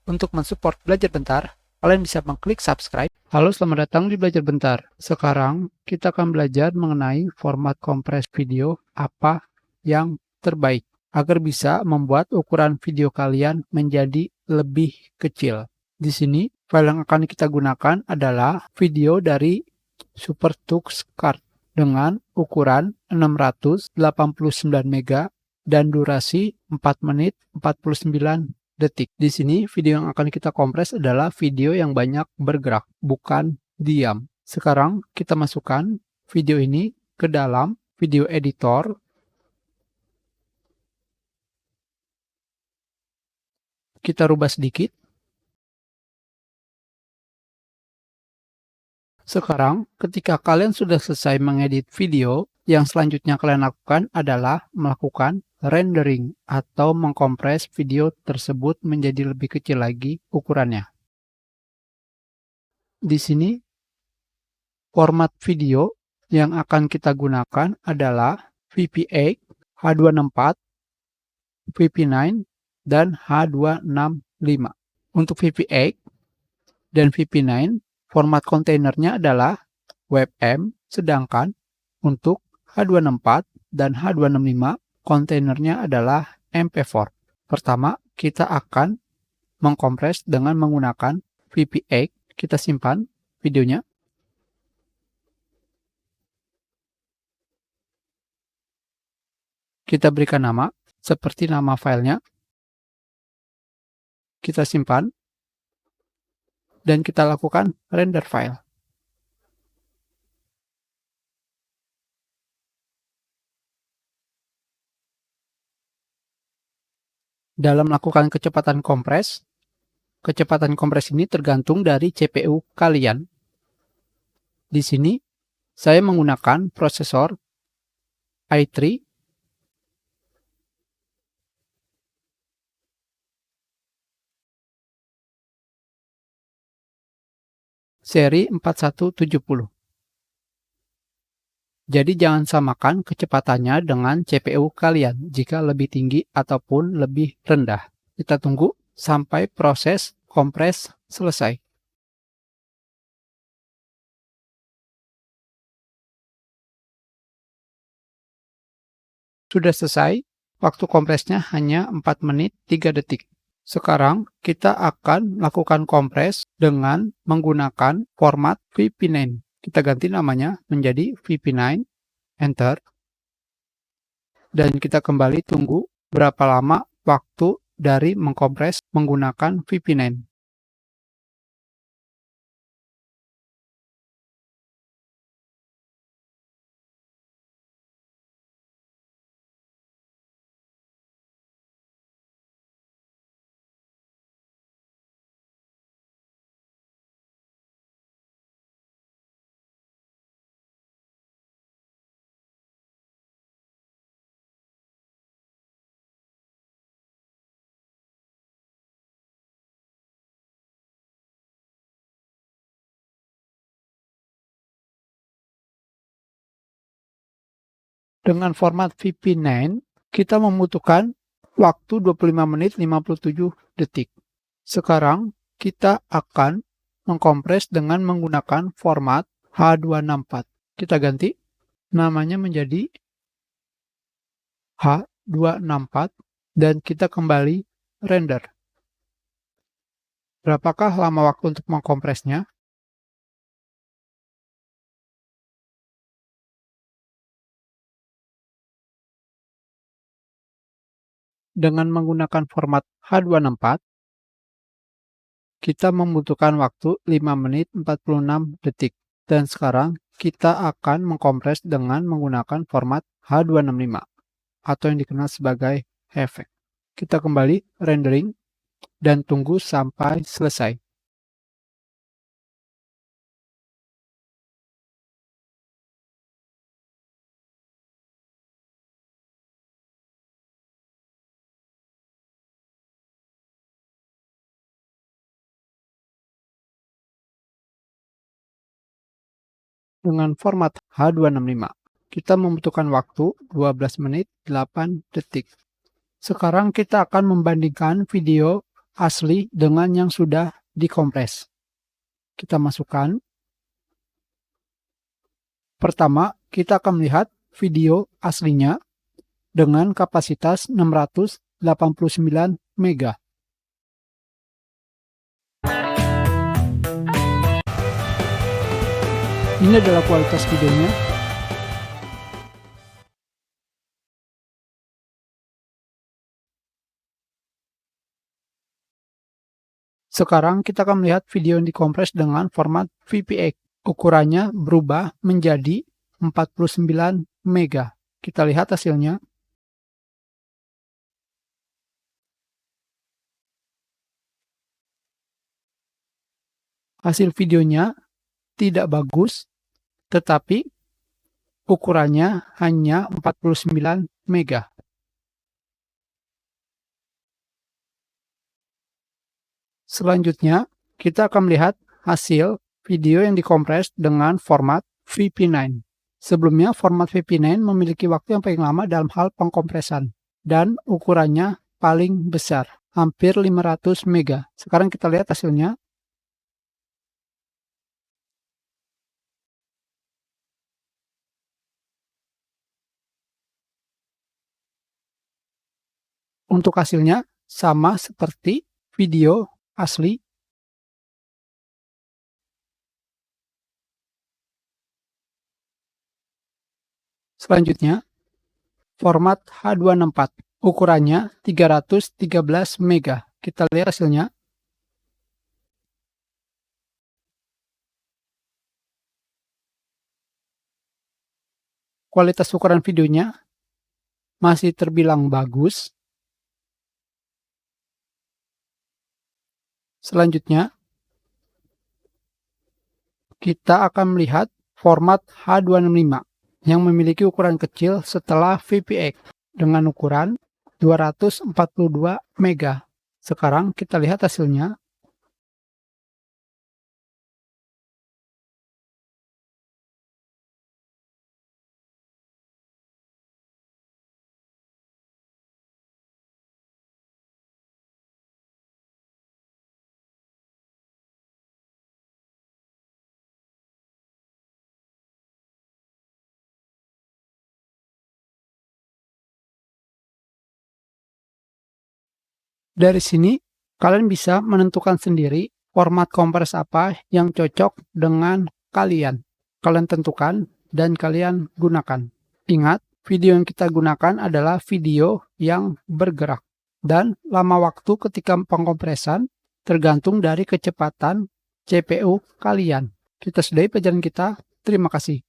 Untuk mensupport Belajar Bentar, kalian bisa mengklik subscribe. Halo, selamat datang di Belajar Bentar. Sekarang kita akan belajar mengenai format kompres video apa yang terbaik agar bisa membuat ukuran video kalian menjadi lebih kecil. Di sini, file yang akan kita gunakan adalah video dari SuperTux Card dengan ukuran 689 MB dan durasi 4 menit 49 detik. Di sini video yang akan kita kompres adalah video yang banyak bergerak, bukan diam. Sekarang kita masukkan video ini ke dalam video editor. Kita rubah sedikit. Sekarang, ketika kalian sudah selesai mengedit video, yang selanjutnya kalian lakukan adalah melakukan rendering atau mengkompres video tersebut menjadi lebih kecil lagi ukurannya. Di sini, format video yang akan kita gunakan adalah VP8, H264, VP9, dan H265. Untuk VP8 dan VP9, format kontainernya adalah WebM, sedangkan untuk H264 dan H265, kontainernya adalah MP4. Pertama, kita akan mengkompres dengan menggunakan VP8. Kita simpan videonya. Kita berikan nama, seperti nama filenya. Kita simpan. Dan kita lakukan render file. Dalam melakukan kecepatan kompres ini tergantung dari CPU kalian. Di sini, saya menggunakan prosesor i3 seri 4170. Jadi jangan samakan kecepatannya dengan CPU kalian jika lebih tinggi ataupun lebih rendah. Kita tunggu sampai proses kompres selesai. Sudah selesai, waktu kompresnya hanya 4 menit 3 detik. Sekarang kita akan lakukan kompres dengan menggunakan format VP9. Kita ganti namanya menjadi VP9, enter. Dan kita kembali tunggu berapa lama waktu dari mengkompres menggunakan VP9. Dengan format VP9, kita membutuhkan waktu 25 menit 57 detik. Sekarang, kita akan mengkompres dengan menggunakan format H264. Kita ganti namanya menjadi H264 dan kita kembali render. Berapakah lama waktu untuk mengkompresnya? Dengan menggunakan format H264, kita membutuhkan waktu 5 menit 46 detik. Dan sekarang kita akan mengkompres dengan menggunakan format H265 atau yang dikenal sebagai efek. Kita kembali rendering dan tunggu sampai selesai. Dengan format H265, kita membutuhkan waktu 12 menit 8 detik. Sekarang kita akan membandingkan video asli dengan yang sudah dikompres. Kita masukkan. Pertama, kita akan melihat video aslinya dengan kapasitas 689 MB. Ini adalah kualitas videonya. Sekarang kita akan melihat video yang dikompres dengan format VPX. Ukurannya berubah menjadi 49 MB. Kita lihat hasilnya. Hasil videonya tidak bagus, tetapi ukurannya hanya 49 MB. Selanjutnya, kita akan melihat hasil video yang dikompres dengan format VP9. Sebelumnya, format VP9 memiliki waktu yang paling lama dalam hal pengkompresan, dan ukurannya paling besar, hampir 500 MB. Sekarang kita lihat hasilnya. Untuk hasilnya sama seperti video asli. Selanjutnya, format H264. Ukurannya 313 MB. Kita lihat hasilnya. Kualitas ukuran videonya masih terbilang bagus. Selanjutnya, kita akan melihat format H265 yang memiliki ukuran kecil setelah VPX dengan ukuran 242 MB. Sekarang kita lihat hasilnya. Dari sini, kalian bisa menentukan sendiri format kompres apa yang cocok dengan kalian. Kalian tentukan dan kalian gunakan. Ingat, video yang kita gunakan adalah video yang bergerak. Dan lama waktu ketika pengkompresan tergantung dari kecepatan CPU kalian. Kita sudahi pelajaran kita. Terima kasih.